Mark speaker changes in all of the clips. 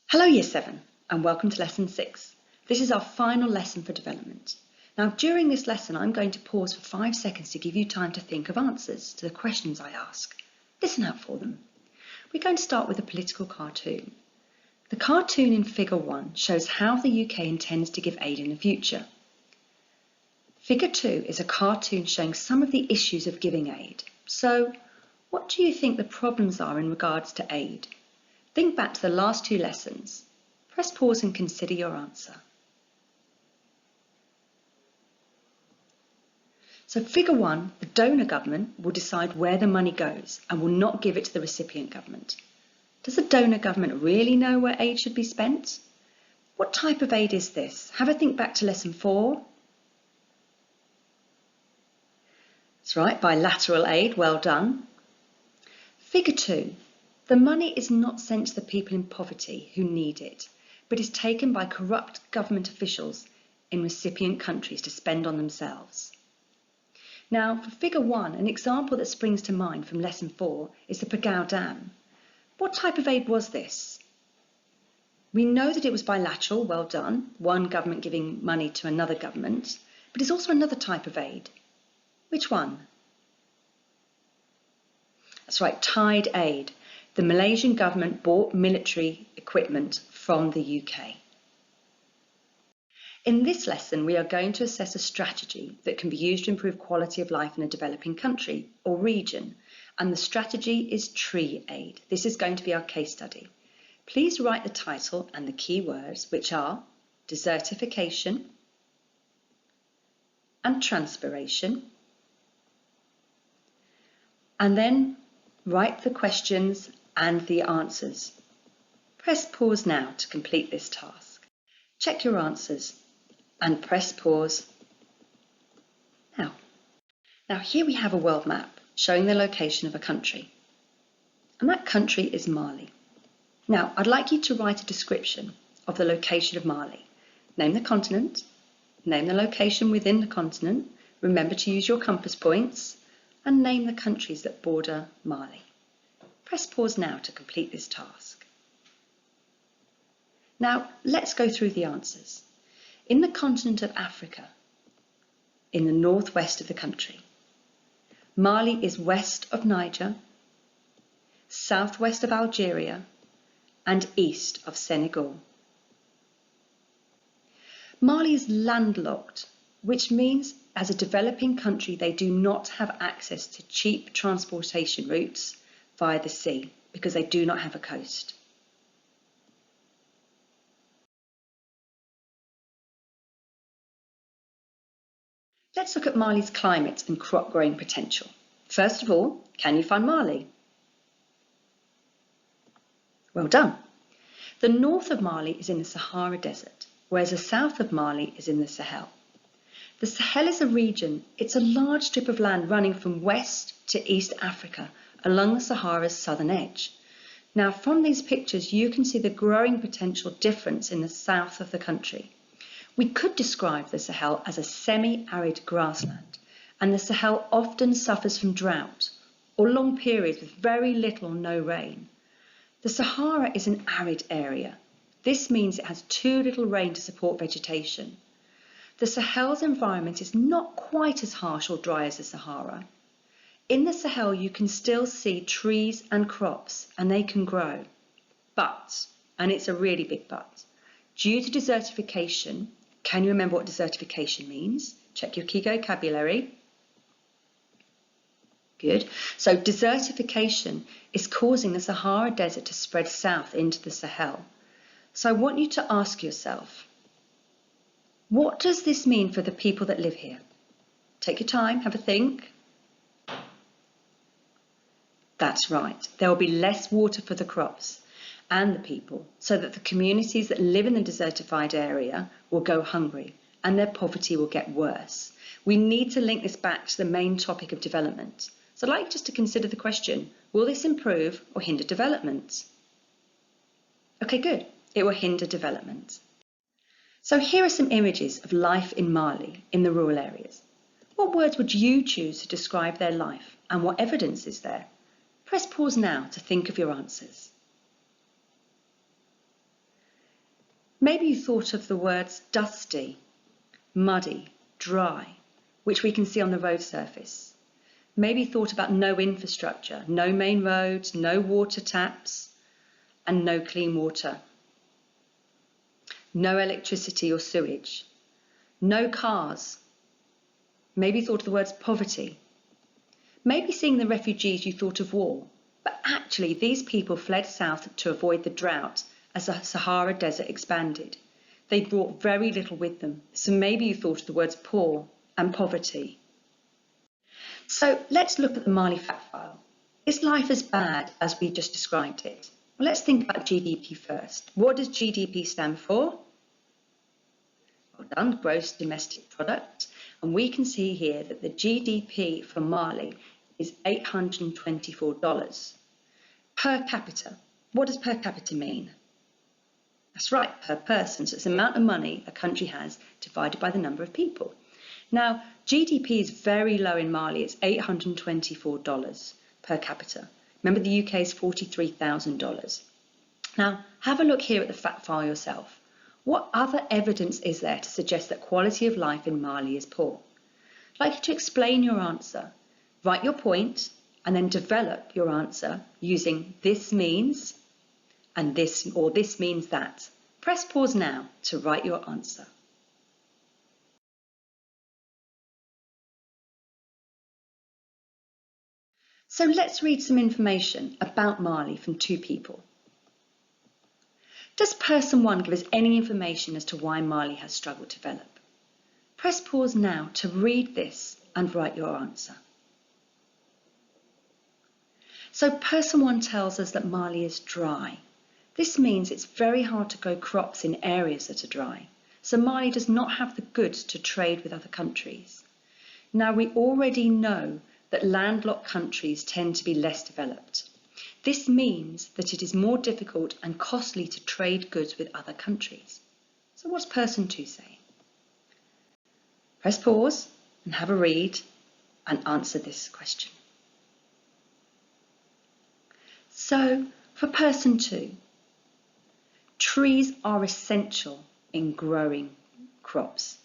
Speaker 1: Hello Year 7 and welcome to Lesson 6. This is our final lesson for development. Now during this lesson I'm going to pause for 5 seconds to give you time to think of answers to the questions I ask. Listen out for them. We're going to start with a political cartoon. The cartoon in Figure 1 shows how the UK intends to give aid in the future. Figure 2 is a cartoon showing some of the issues of giving aid. So, what do you think the problems are in regards to aid? Think back to the last 2 lessons. Press pause and consider your answer. So Figure 1, the donor government will decide where the money goes and will not give it to the recipient government. Does the donor government really know where aid should be spent? What type of aid is this? Have a think back to Lesson 4. That's right, bilateral aid, well done. Figure 2. The money is not sent to the people in poverty who need it, but is taken by corrupt government officials in recipient countries to spend on themselves. Now, for Figure 1, an example that springs to mind from Lesson 4 is the Pagao Dam. What type of aid was this? We know that it was bilateral, well done, one government giving money to another government, but it's also another type of aid. Which one? That's right, tied aid. The Malaysian government bought military equipment from the UK. In this lesson, we are going to assess a strategy that can be used to improve quality of life in a developing country or region, and the strategy is tree aid. This is going to be our case study. Please write the title and the key words, which are desertification and transpiration, and then write the questions and the answers. Press pause now to complete this task. Check your answers and press pause now. Now here we have a world map showing the location of a country. And that country is Mali. Now I'd like you to write a description of the location of Mali. Name the continent, name the location within the continent, remember to use your compass points, and name the countries that border Mali. Press pause now to complete this task. Now, let's go through the answers. In the continent of Africa, in the northwest of the country, Mali is west of Niger, southwest of Algeria, and east of Senegal. Mali is landlocked, which means as a developing country, they do not have access to cheap transportation routes via the sea because they do not have a coast. Let's look at Mali's climate and crop growing potential. First of all, can you find Mali? Well done. The north of Mali is in the Sahara Desert, whereas the south of Mali is in the Sahel. The Sahel is a region, it's a large strip of land running from west to East Africa along the Sahara's southern edge. Now from these pictures you can see the growing potential difference in the south of the country. We could describe the Sahel as a semi-arid grassland, and the Sahel often suffers from drought or long periods with very little or no rain. The Sahara is an arid area. This means it has too little rain to support vegetation. The Sahel's environment is not quite as harsh or dry as the Sahara. In the Sahel you can still see trees and crops and they can grow. But, and it's a really big but, due to desertification, can you remember what desertification means? Check your key vocabulary. Good. So desertification is causing the Sahara Desert to spread south into the Sahel. So I want you to ask yourself, what does this mean for the people that live here? Take your time, have a think. That's right, there will be less water for the crops and the people, so that the communities that live in the desertified area will go hungry and their poverty will get worse. We need to link this back to the main topic of development. So I'd like just to consider the question, will this improve or hinder development? Okay, good, it will hinder development. So here are some images of life in Mali in the rural areas. What words would you choose to describe their life and what evidence is there? Press pause now to think of your answers. Maybe you thought of the words dusty, muddy, dry, which we can see on the road surface. Maybe you thought about no infrastructure, no main roads, no water taps, and no clean water. No electricity or sewage. No cars. Maybe you thought of the words poverty. Maybe seeing the refugees you thought of war, but actually these people fled south to avoid the drought as the Sahara Desert expanded. They brought very little with them, so maybe you thought of the words poor and poverty. So let's look at the Mali fact file. Is life as bad as we just described it? Well, let's think about GDP first. What does GDP stand for? Well done, gross domestic product. And we can see here that the GDP for Mali is $824 per capita. What does per capita mean? That's right, per person. So it's the amount of money a country has divided by the number of people. Now, GDP is very low in Mali. It's $824 per capita. Remember, the UK is $43,000. Now, have a look here at the fact file yourself. What other evidence is there to suggest that quality of life in Mali is poor? I'd like you to explain your answer. Write your point and then develop your answer using this means and this, or this means that. Press pause now to write your answer. So let's read some information about Mali from two people. Does person 1 give us any information as to why Mali has struggled to develop? Press pause now to read this and write your answer. So person 1 tells us that Mali is dry. This means it's very hard to grow crops in areas that are dry. So Mali does not have the goods to trade with other countries. Now we already know that landlocked countries tend to be less developed. This means that it is more difficult and costly to trade goods with other countries. So what's person 2 saying? Press pause and have a read and answer this question. So for person 2, trees are essential in growing crops,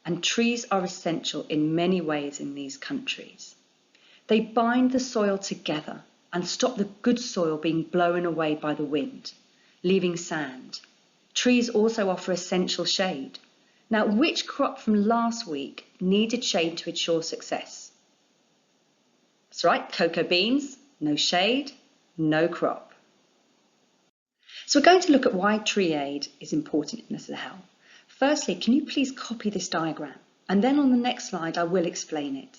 Speaker 1: and trees are essential in many ways in these countries. They bind the soil together and stop the good soil being blown away by the wind, leaving sand. Trees also offer essential shade. Now, which crop from last week needed shade to ensure success? That's right, cocoa beans, no shade, no crop. So we're going to look at why tree aid is important in the Sahel. Firstly, can you please copy this diagram? And then on the next slide, I will explain it.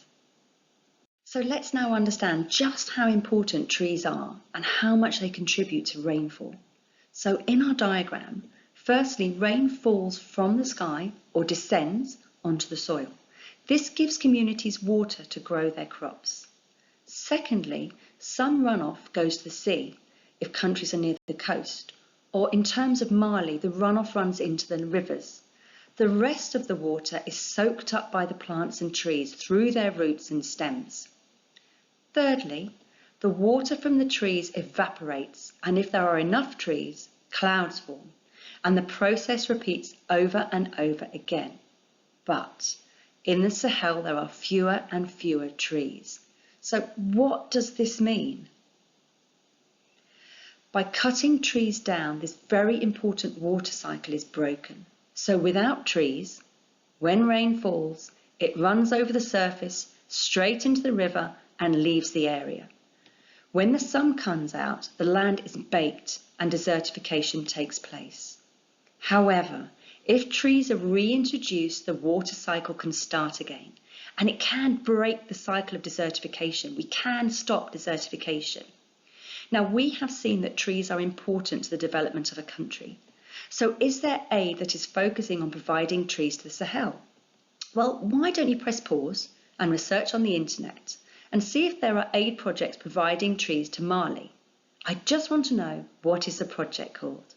Speaker 1: So let's now understand just how important trees are and how much they contribute to rainfall. So in our diagram, firstly, rain falls from the sky or descends onto the soil. This gives communities water to grow their crops. Secondly, some runoff goes to the sea if countries are near the coast, or in terms of Mali, the runoff runs into the rivers. The rest of the water is soaked up by the plants and trees through their roots and stems. Thirdly, the water from the trees evaporates, and if there are enough trees, clouds form, and the process repeats over and over again. But in the Sahel, there are fewer and fewer trees. So what does this mean? By cutting trees down, this very important water cycle is broken. So without trees, when rain falls, it runs over the surface, straight into the river, and leaves the area. When the sun comes out, the land is baked and desertification takes place. However, if trees are reintroduced, the water cycle can start again, and it can break the cycle of desertification. We can stop desertification. Now, we have seen that trees are important to the development of a country. So is there aid that is focusing on providing trees to the Sahel? Well, why don't you press pause and research on the internet and see if there are aid projects providing trees to Mali? I just want to know, what is the project called?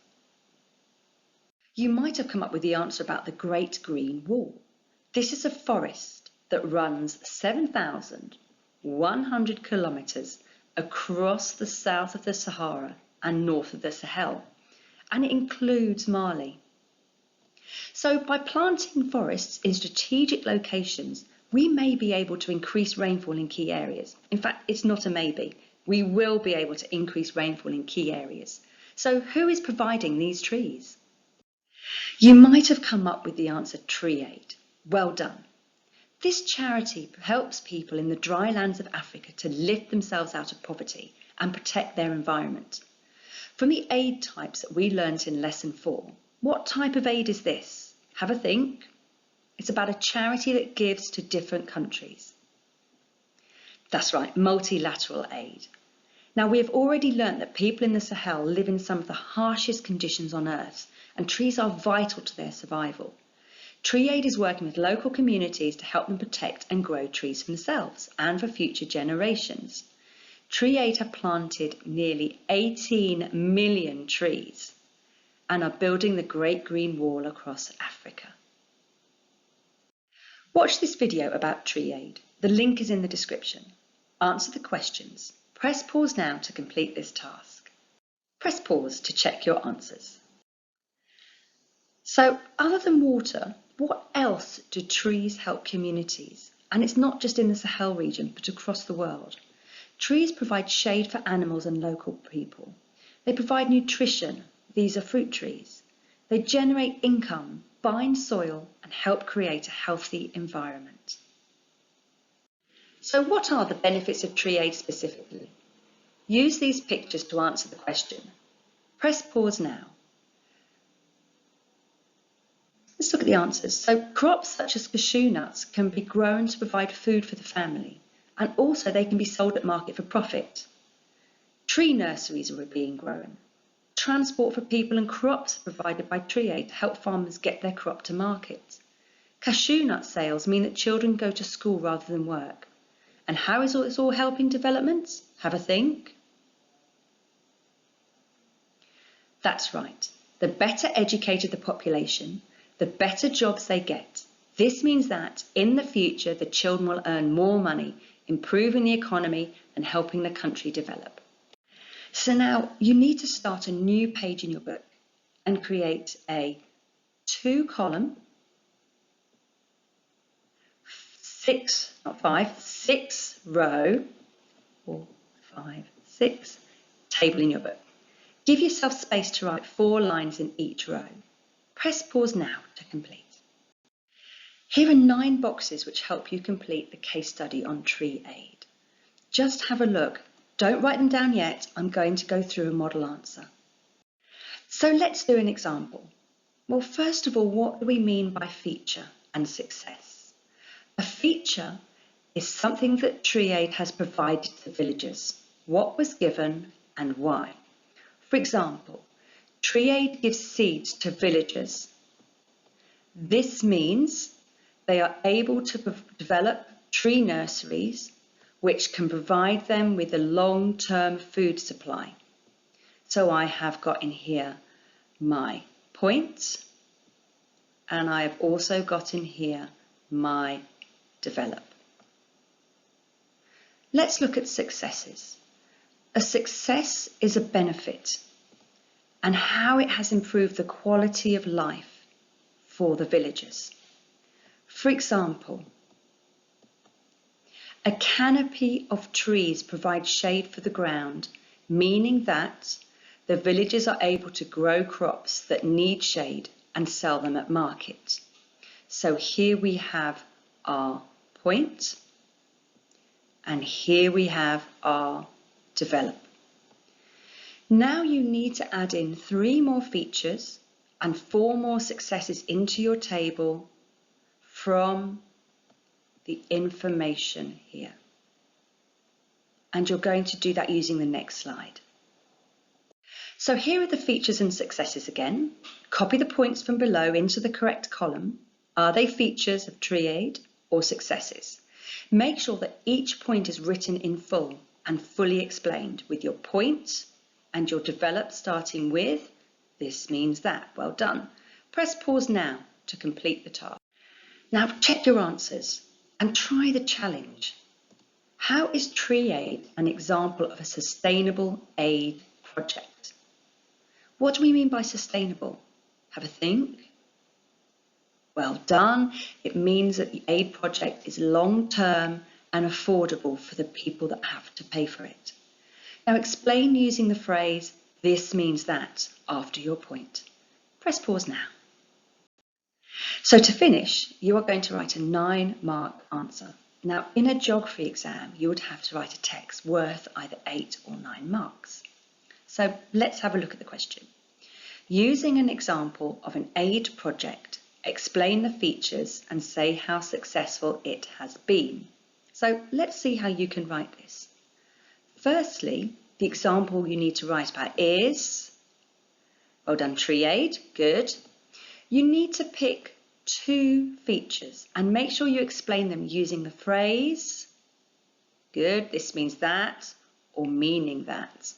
Speaker 1: You might have come up with the answer about the Great Green Wall. This is a forest that runs 7,100 kilometres across the south of the Sahara and north of the Sahel, and it includes Mali. So by planting forests in strategic locations, we may be able to increase rainfall in key areas. In fact, it's not a maybe. We will be able to increase rainfall in key areas. So who is providing these trees? You might have come up with the answer Tree Aid. Well done. This charity helps people in the dry lands of Africa to lift themselves out of poverty and protect their environment. From the aid types that we learnt in Lesson 4, what type of aid is this? Have a think. It's about a charity that gives to different countries. That's right, multilateral aid. Now, we have already learnt that people in the Sahel live in some of the harshest conditions on Earth, and trees are vital to their survival. Tree Aid is working with local communities to help them protect and grow trees for themselves and for future generations. Tree Aid have planted nearly 18 million trees and are building the Great Green Wall across Africa. Watch this video about Tree Aid. The link is in the description. Answer the questions. Press pause now to complete this task. Press pause to check your answers. So, other than water, what else do trees help communities? And it's not just in the Sahel region, but across the world. Trees provide shade for animals and local people. They provide nutrition. These are fruit trees. They generate income, bind soil, and help create a healthy environment. So what are the benefits of Tree Aid specifically? Use these pictures to answer the question. Press pause now. Let's look at the answers. So crops such as cashew nuts can be grown to provide food for the family, and also they can be sold at market for profit. Tree nurseries are being grown. Transport for people and crops are provided by Tree Aid to help farmers get their crop to market. Cashew nut sales mean that children go to school rather than work. And how is this all helping development? Have a think. That's right. The better educated the population, the better jobs they get. This means that in the future, the children will earn more money, improving the economy and helping the country develop. So now you need to start a new page in your book and create a 2-column, 6 row, 4, 5, 6 table in your book. Give yourself space to write 4 lines in each row. Press pause now to complete. Here are 9 boxes which help you complete the case study on Tree Aid. Just have a look. Don't write them down yet. I'm going to go through a model answer. So let's do an example. Well, first of all, what do we mean by feature and success? A feature is something that Tree Aid has provided to villagers. What was given and why? For example, Tree Aid gives seeds to villagers. This means they are able to develop tree nurseries which can provide them with a long-term food supply. So I have got in here my points, and I have also got in here my develop. Let's look at successes. A success is a benefit and how it has improved the quality of life for the villagers. For example, a canopy of trees provides shade for the ground, meaning that the villagers are able to grow crops that need shade and sell them at market. So here we have our point, and here we have our develop. Now you need to add in 3 more features and 4 more successes into your table from the information here. And you're going to do that using the next slide. So here are the features and successes again. Copy the points from below into the correct column. Are they features of Tree Aid or successes? Make sure that each point is written in full and fully explained with your point and your develop starting with this means that. Well done. Press pause now to complete the task. Now check your answers and try the challenge. How is Tree Aid an example of a sustainable aid project? What do we mean by sustainable? Have a think. Well done. It means that the aid project is long-term and affordable for the people that have to pay for it. Now explain using the phrase, this means that, after your point. Press pause now. So to finish, you are going to write a 9-mark answer. Now in a geography exam, you would have to write a text worth either 8 or 9 marks. So let's have a look at the question. Using an example of an aid project, explain the features and say how successful it has been. So let's see how you can write this. Firstly, the example you need to write about is, well done, tree aid, good. You need to pick 2 features and make sure you explain them using the phrase, good, this means that, or meaning that.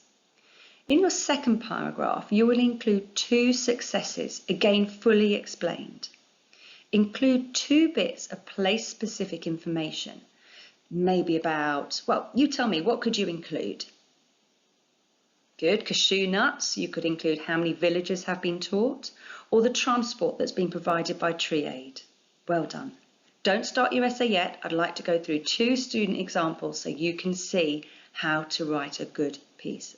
Speaker 1: In your second paragraph, you will include 2 successes, again fully explained. Include 2 bits of place-specific information, maybe about, well, you tell me, what could you include? Good, cashew nuts, you could include how many villagers have been taught, or the transport that's been provided by Tree Aid. Well done. Don't start your essay yet. I'd like to go through 2 student examples so you can see how to write a good piece.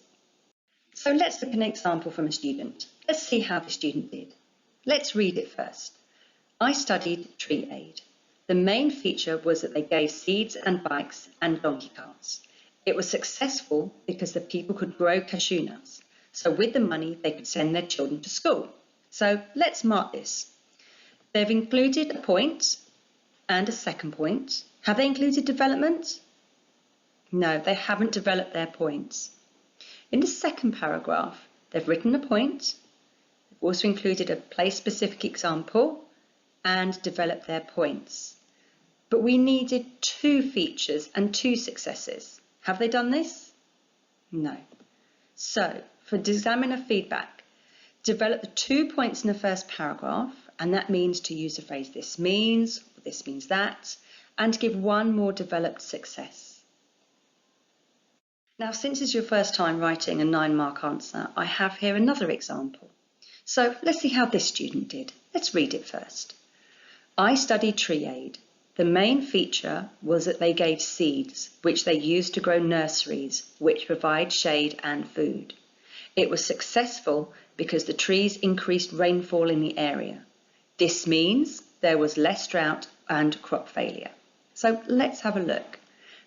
Speaker 1: So let's look at an example from a student. Let's see how the student did. Let's read it first. I studied Tree Aid. The main feature was that they gave seeds and bikes and donkey carts. It was successful because the people could grow cashew nuts. So with the money, they could send their children to school. So let's mark this. They've included a point and a second point. Have they included development? No, they haven't developed their points. In the second paragraph, they've written a point, they've also included a place-specific example, and developed their points. But we needed 2 features and 2 successes. Have they done this? No. So, for examiner feedback, develop the 2 points in the first paragraph, and that means to use the phrase this means, or this means that, and to give 1 more developed success. Now, since it's your first time writing a 9-mark answer, I have here another example. So let's see how this student did. Let's read it first. I studied Tree Aid. The main feature was that they gave seeds, which they used to grow nurseries, which provide shade and food. It was successful because the trees increased rainfall in the area. This means there was less drought and crop failure. So let's have a look.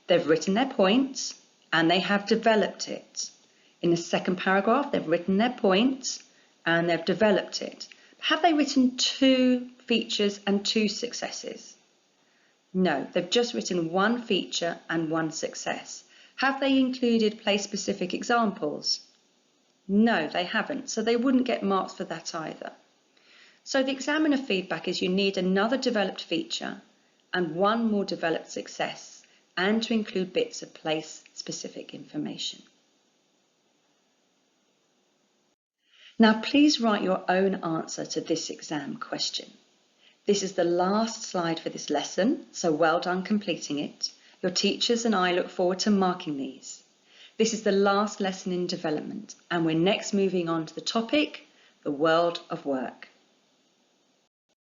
Speaker 1: They've written their points, and they have developed it. In the second paragraph, they've written their point and they've developed it. Have they written 2 features and 2 successes? No, they've just written 1 feature and 1 success. Have they included place-specific examples? No, they haven't, so they wouldn't get marks for that either. So the examiner feedback is you need another developed feature and 1 more developed success, and to include bits of place-specific information. Now please write your own answer to this exam question. This is the last slide for this lesson, so well done completing it. Your teachers and I look forward to marking these. This is the last lesson in development, and we're next moving on to the topic, the world of work.